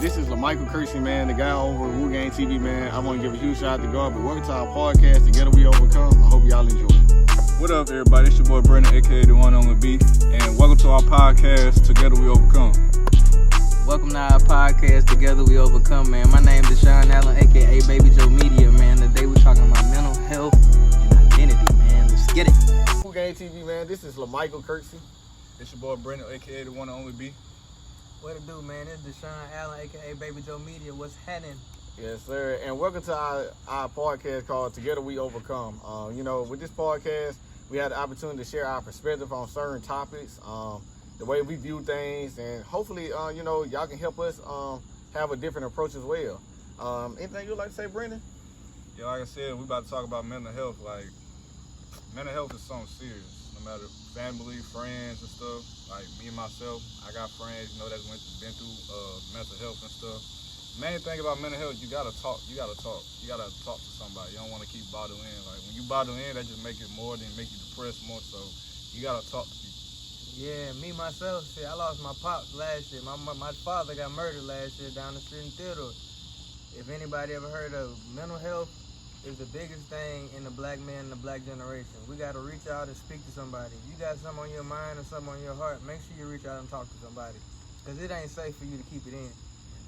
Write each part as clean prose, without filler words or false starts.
This is Michael Kersey, man, the guy over at WooGang TV, man. I want to give a huge shout out to God, but welcome to our podcast, Together We Overcome. I hope y'all enjoy it. What up, everybody? It's your boy Brandon, aka the one and only B, and welcome to our podcast, Together We Overcome. Welcome to our podcast, Together We Overcome, man. My name is Deshaun Allen, aka Baby Joe Media, man. Today we're talking about mental health and identity, man. Let's get it. WooGang TV, man. This is Michael Kersey. It's your boy Brandon, aka the one and only B. What it do, man? It's Deshaun Allen, aka Baby Joe Media. What's happening? Yes, sir. And welcome to our podcast called Together We Overcome. With this podcast, we had the opportunity to share our perspective on certain topics, the way we view things, and hopefully, y'all can help us have a different approach as well. Anything you'd like to say, Brendan? Yeah, like I said, we about to talk about mental health. Like, mental health is something serious. No matter family, friends, and stuff. Like me and myself, I got friends, that's been through mental health and stuff. Main thing about mental health, you gotta talk. You gotta talk to somebody. You don't want to keep bottled in. Like when you bottle in, that just make it more than make you depressed more. So you gotta talk to people. Yeah, me myself, I lost my pops last year. My father got murdered last year down the street in Theodore. If anybody ever heard of mental health, is the biggest thing in the black man and the black generation. We got to reach out and speak to somebody. If you got something on your mind or something on your heart, make sure you reach out and talk to somebody. Because it ain't safe for you to keep it in.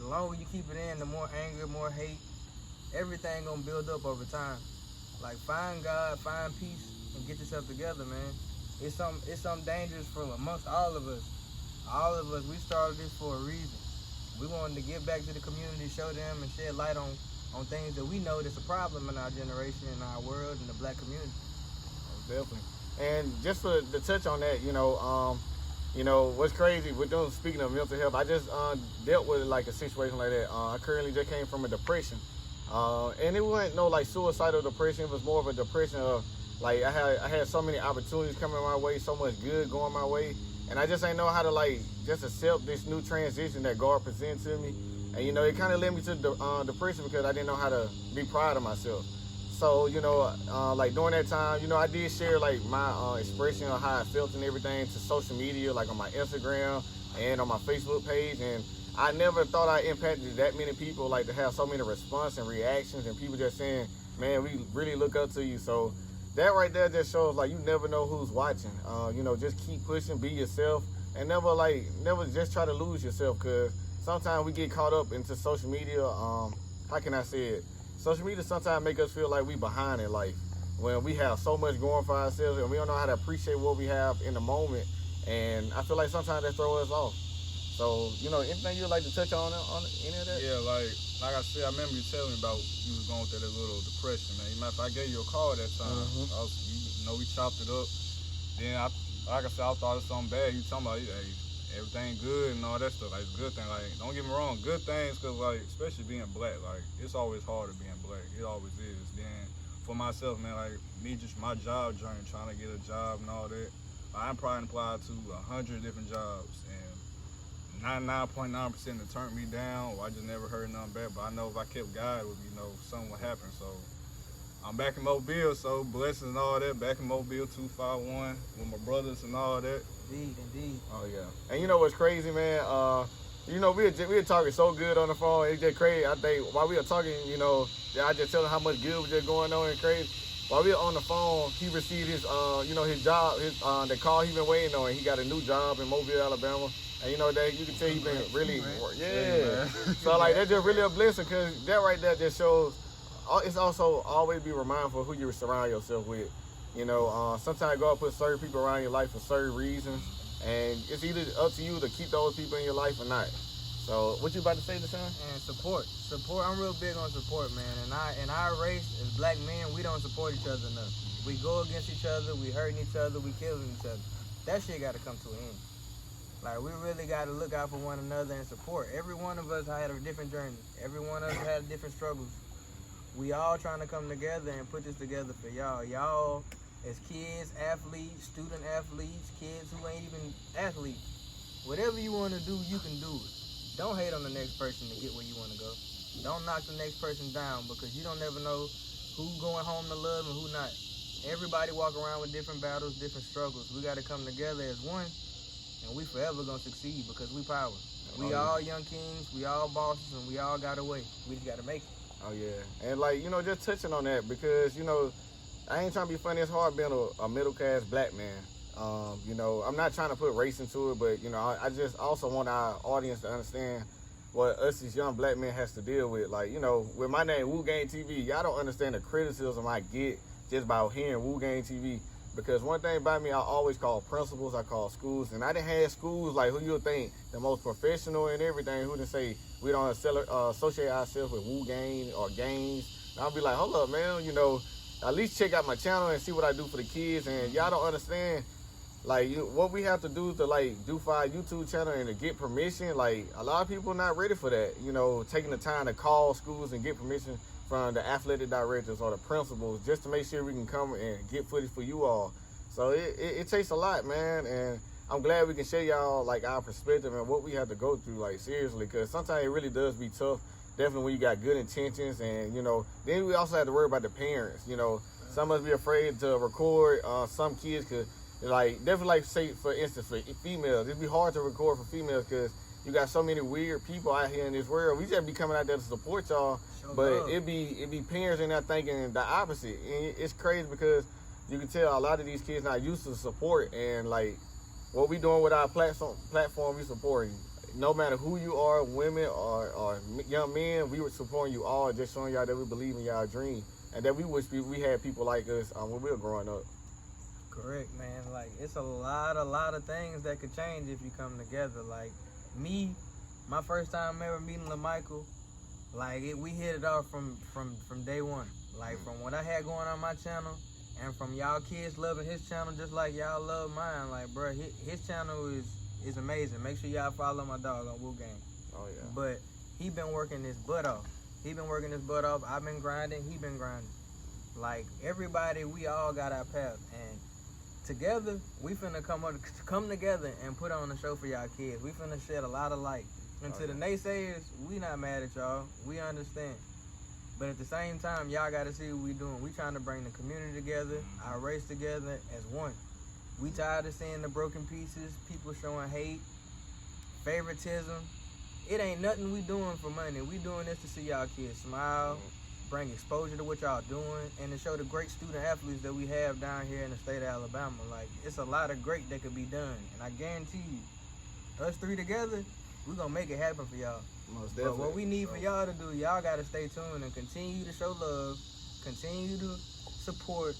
The longer you keep it in, the more anger, more hate, everything going to build up over time. Like, find God, find peace, and get yourself together, man. It's something dangerous for amongst all of us. All of us, we started this for a reason. We wanted to give back to the community, show them, and shed light on things that we know that's a problem in our generation, in our world, in the black community. Definitely. And just to touch on that, what's crazy, speaking of mental health, I just dealt with like a situation like that. I currently just came from a depression. And it wasn't no like suicidal depression, it was more of a depression of like I had so many opportunities coming my way, so much good going my way, and I just ain't know how to like just accept this new transition that God presented to me. And, it kind of led me to depression because I didn't know how to be proud of myself. So, like during that time, I did share like my expression of how I felt and everything to social media, like on my Instagram and on my Facebook page. And I never thought I impacted that many people, like to have so many response and reactions and people just saying, man, we really look up to you. So that right there just shows like you never know who's watching. Just keep pushing, be yourself, and never just try to lose yourself, because sometimes we get caught up into social media. How can I say it? Social media sometimes make us feel like we behind in life when we have so much going for ourselves and we don't know how to appreciate what we have in the moment. And I feel like sometimes that throws us off. So, anything you'd like to touch on any of that? Yeah, like I said, I remember you telling me about you was going through that little depression, man. Matter of fact, I gave you a call that time. We chopped it up. Then, like I said, I thought it was something bad. You talking about, hey, everything good and all that stuff. Like, it's a good thing. Like, don't get me wrong, good things, because, like, especially being black, like, it's always harder being black. It always is. Then, for myself, man, like, me, just my job journey, trying to get a job and all that, I'm probably applied to 100 different jobs, and 99.9% that turned me down, or I just never heard nothing back. But I know if I kept God, something would happen. So, I'm back in Mobile, so blessings and all that. Back in Mobile 251 with my brothers and all that. Indeed. Oh yeah. And what's crazy, man? We were talking so good on the phone. It's just crazy. I think while we were talking, I just tell him how much good was just going on and crazy. While we were on the phone, he received his, his job, the call he been waiting on. He got a new job in Mobile, Alabama. And that you can tell he been really, yeah. So like that's just really a blessing, because that right there just shows. It's also always be remindful of who you surround yourself with. Sometimes God puts certain people around your life for certain reasons, and it's either up to you to keep those people in your life or not. So, what you about to say, Deshaun? And support. I'm real big on support, man. And in our race, as black men, we don't support each other enough. We go against each other, we hurting each other, we killing each other. That shit got to come to an end. Like, we really got to look out for one another and support. Every one of us had a different journey. Every one of us had different struggles. We all trying to come together and put this together for y'all. Y'all, as kids, athletes, student athletes, kids who ain't even athletes, whatever you want to do, you can do it. Don't hate on the next person to get where you want to go. Don't knock the next person down, because you don't never know who's going home to love and who not. Everybody walk around with different battles, different struggles. We got to come together as one, and we forever going to succeed because we power. We all young kings, we all bosses, and we all got away. We just got to make it. Oh yeah, and like just touching on that because I ain't trying to be funny. It's hard being a middle class black man. I'm not trying to put race into it, but I just also want our audience to understand what us as young black men has to deal with. Like with my name WooGang TV, y'all don't understand the criticism I get just by hearing WooGang TV. Because one thing about me, I always call principals, I call schools, and I didn't have schools like who you'll think the most professional and everything, who didn't say we don't associate ourselves with WooGang or gangs. And I'll be like, hold up, man, at least check out my channel and see what I do for the kids. And y'all don't understand, like, what we have to do to, like, do for our YouTube channel and to get permission. Like, a lot of people are not ready for that, taking the time to call schools and get permission from the athletic directors or the principals just to make sure we can come and get footage for you all. So it takes a lot, man, and I'm glad we can share y'all like our perspective and what we have to go through, like seriously, because sometimes it really does be tough, definitely when you got good intentions. And then we also have to worry about the parents. Some of us be afraid to record some kids, because definitely, like, say for instance, for females, it'd be hard to record for females because you got so many weird people out here in this world. We just be coming out there to support y'all, but it be parents in there thinking the opposite. And it's crazy because you can tell a lot of these kids not used to support, and like what we doing with our platform, we supporting. No matter who you are, women or young men, we were supporting you all, just showing y'all that we believe in y'all dream and that we wish we had people like us when we were growing up. Correct, man. Like, it's a lot of things that could change if you come together. Like me, my first time ever meeting LaMichael, like we hit it off from day one. Like from what I had going on my channel, and from y'all kids loving his channel just like y'all love mine. Like, bro, his channel is amazing. Make sure y'all follow my dog on WooGang. Oh yeah. But he been working his butt off. I've been grinding. He been grinding. Like everybody, we all got our path, and together we finna come together and put on a show for y'all kids. We finna shed a lot of light. And to the naysayers, we not mad at y'all. We understand. But at the same time, y'all gotta see what we doing. We trying to bring the community together, our race together as one. We tired of seeing the broken pieces, people showing hate, favoritism. It ain't nothing we doing for money. We doing this to see y'all kids smile, bring exposure to what y'all doing, and to show the great student athletes that we have down here in the state of Alabama. Like, it's a lot of great that could be done. And I guarantee you, us three together, we gonna make it happen for y'all. But what we need for y'all to do, y'all gotta stay tuned and continue to show love, continue to support,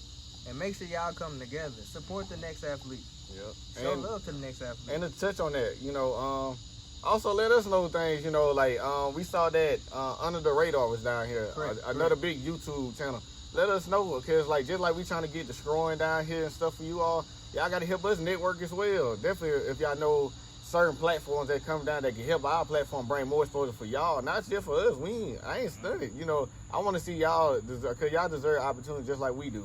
and make sure y'all come together. Support the next athlete. Yep. Show love to the next athlete. And to touch on that, also let us know things, we saw that Under the Radar was down here, another big YouTube channel. Let us know, because just like we trying to get destroying down here and stuff for you all, y'all got to help us network as well. Definitely, if y'all know certain platforms that come down that can help our platform bring more exposure for y'all, not just for us. I ain't studied. I want to see y'all, because y'all deserve opportunity just like we do.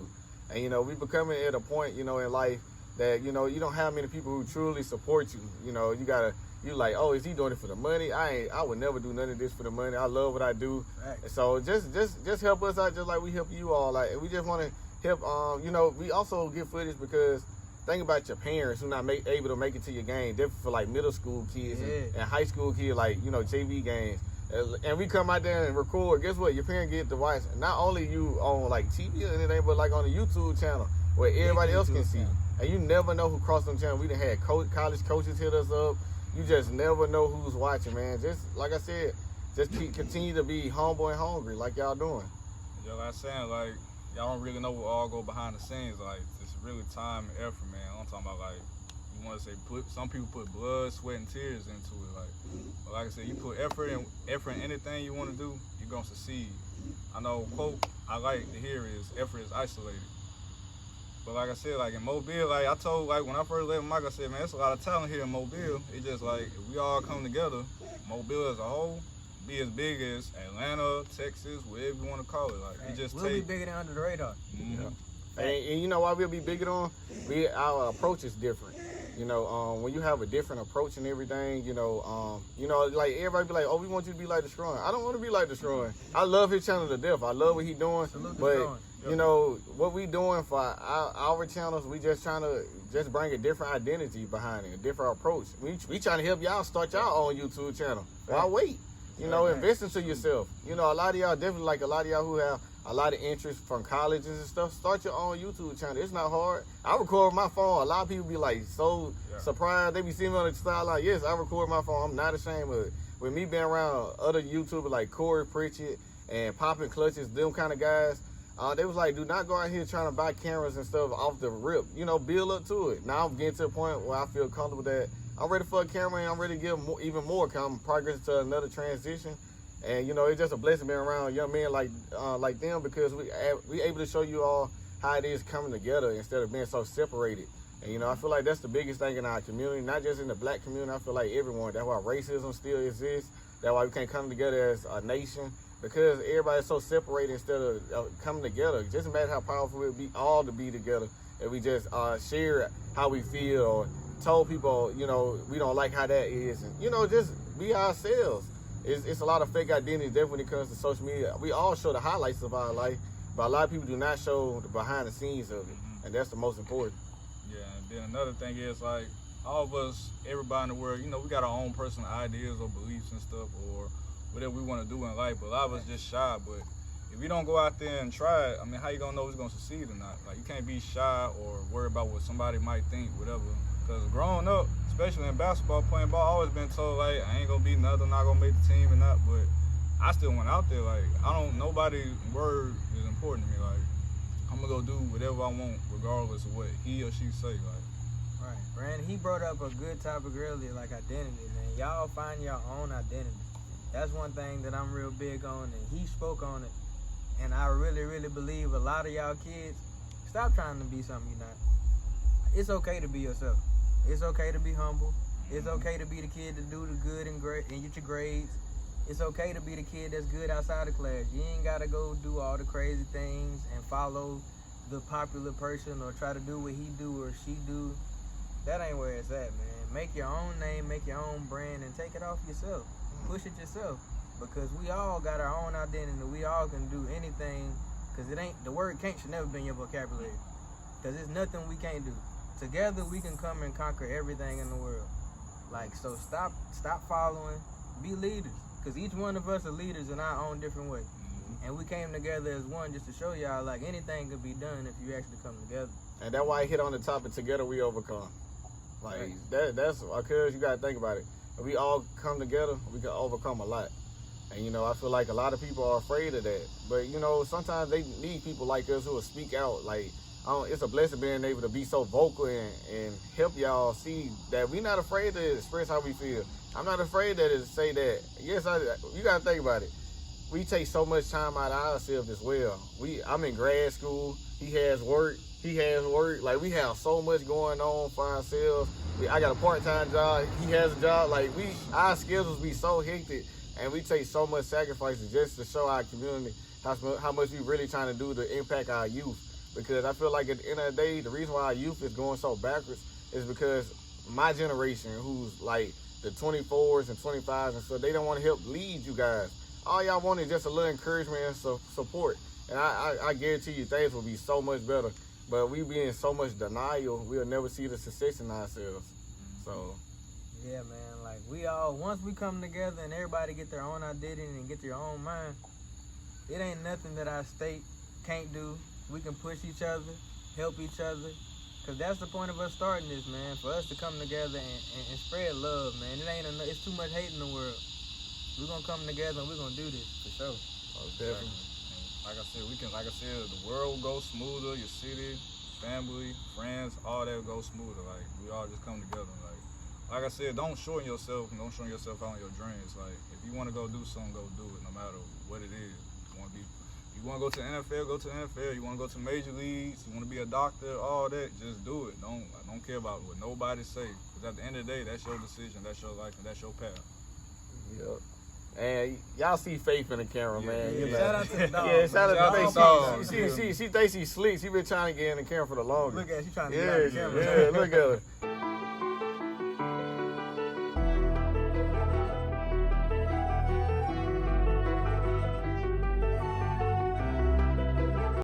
And, we becoming at a point, in life that, you don't have many people who truly support you. You like, oh, is he doing it for the money? I would never do none of this for the money. I love what I do. Right. So just help us out just like we help you all. Like, we just want to help, we also get footage because think about your parents who not able to make it to your game. Different for like middle school kids and high school kids, like, JV games. And we come out there and record. Guess what? Your parents get to watch not only you on like TV or anything, but like on the YouTube channel where everybody else can see. And you never know who crossed them channel. We done had college coaches hit us up. You just never know who's watching, man. Just like I said, just continue to be humble and hungry like y'all doing. Yo, like I'm saying, like, y'all don't really know what all go behind the scenes. Like, it's really time and effort, man. I'm talking about, like, you want to say some people put blood, sweat, and tears into it. But like I said, you put effort in anything you want to do, you're going to succeed. I know a quote I like to hear is, effort is isolated. But like I said, like in Mobile, like I told, like when I first left Mike, I said, man, there's a lot of talent here in Mobile. It's just like, if we all come together, Mobile as a whole, be as big as Atlanta, Texas, whatever you want to call it. Like, it just we'll be bigger than Under the Radar. Mm-hmm. And you know why we'll be bigger than? Our approach is different. When you have a different approach and everything, like everybody be like, oh, we want you to be like Destroying. I don't want to be like Destroying. I love his channel to death. I love what he doing. You know, what we doing for our channels, we just trying to just bring a different identity behind it, a different approach. We trying to help y'all start y'all own YouTube channel. Why wait? You know, invest into yourself. You know, a lot of y'all definitely, like a lot of y'all who have a lot of interest from colleges and stuff, start your own YouTube channel. It's not hard. I record my phone. A lot of people be like so surprised. They be seeing me on the style like, yes, I record my phone. I'm not ashamed of it. With me being around other YouTubers like Corey Pritchett and Poppin' Clutches, them kind of guys, they was like, do not go out here trying to buy cameras and stuff off the rip. You know, build up to it. Now I'm getting to a point where I feel comfortable that I'm ready for a camera and I'm ready to give even more progress to another transition. And, you know, it's just a blessing being around young men like them, because we able to show you all how it is coming together instead of being so separated. And, you know, I feel like that's the biggest thing in our community, not just in the black community. I feel like everyone. That's why racism still exists. That's why we can't come together as a nation, because everybody's so separated instead of coming together. Just imagine how powerful it would be all to be together if we just share how we feel or told people, you know, we don't like how that is. And, you know, just be ourselves. It's a lot of fake identity definitely when it comes to social media. We all show the highlights of our life, but a lot of people do not show the behind the scenes of it. And that's the most important. Yeah, and then another thing is, like, all of us, everybody in the world, you know, we got our own personal ideas or beliefs and stuff, or whatever we want to do in life, but a lot of us just shy. But if we don't go out there and try it, I mean, how you gonna know it's gonna succeed or not? Like, you can't be shy or worry about what somebody might think, whatever. Because growing up, especially in basketball, playing ball, I always been told, like, I ain't gonna be nothing, not gonna make the team and that. But I still went out there. Like, nobody's word is important to me. Like, I'm gonna go do whatever I want, regardless of what he or she say. Like, right, Brandon, he brought up a good topic earlier, like identity, man. Y'all find your own identity. That's one thing that I'm real big on, and he spoke on it. And I really, really believe a lot of y'all kids, stop trying to be something you're not. It's okay to be yourself. It's okay to be humble. It's okay to be the kid to do the good and great and get your grades. It's okay to be the kid that's good outside of class. You ain't gotta go do all the crazy things and follow the popular person or try to do what he do or she do. That ain't where it's at, man. Make your own name, make your own brand, and take it off yourself. Push it yourself, because we all got our own identity. We all can do anything, because the word can't should never be in your vocabulary, because there's nothing we can't do. Together we can come and conquer everything in the world. Like, so stop following, be leaders, because each one of us are leaders in our own different way. And we came together as one just to show y'all, like, anything could be done if you actually come together. And that's why I hit on the topic, together we overcome. Like, that's because you got to think about it. If we all come together, we can overcome a lot. And, you know, I feel like a lot of people are afraid of that. But, you know, sometimes they need people like us who will speak out. Like, it's a blessing being able to be so vocal and help y'all see that we're not afraid to express how we feel. I'm not afraid to say that. Yes, you got to think about it. We take so much time out of ourselves as well. I'm in grad school. He has work. Like, we have so much going on for ourselves. I got a part-time job. He has a job. Like, our schedules be so hectic, and we take so much sacrifices just to show our community how much we really trying to do to impact our youth. Because I feel like at the end of the day, the reason why our youth is going so backwards is because my generation, who's like the 24s and 25s and stuff, they don't want to help lead you guys. All y'all want is just a little encouragement and support. And I guarantee you things will be so much better. But we be in so much denial, we'll never see the success in ourselves. So, yeah, man, like, once we come together and everybody get their own identity and get their own mind, it ain't nothing that our state can't do. We can push each other, help each other, because that's the point of us starting this, man, for us to come together and spread love, man. It's too much hate in the world. We're going to come together and we're going to do this, for sure. Oh, definitely. Like I said, the world will go smoother, your city, family, friends, all that will go smoother. Like, we all just come together. Like I said, don't shorten yourself out on your dreams. Like, if you want to go do something, go do it, no matter what it is. You want to go to the NFL, go to the NFL. You want to go to major leagues, you want to be a doctor, all that, just do it. Don't care about what nobody say. Because at the end of the day, that's your decision, that's your life, and that's your path. Yep. And y'all see Faith in the camera, man. Yeah. Shout out to the dog. Yeah, shout out to Faith. She thinks she's slick. She been trying to get in the camera for the longest. Look at her, she trying to get out the camera. Yeah, look at her.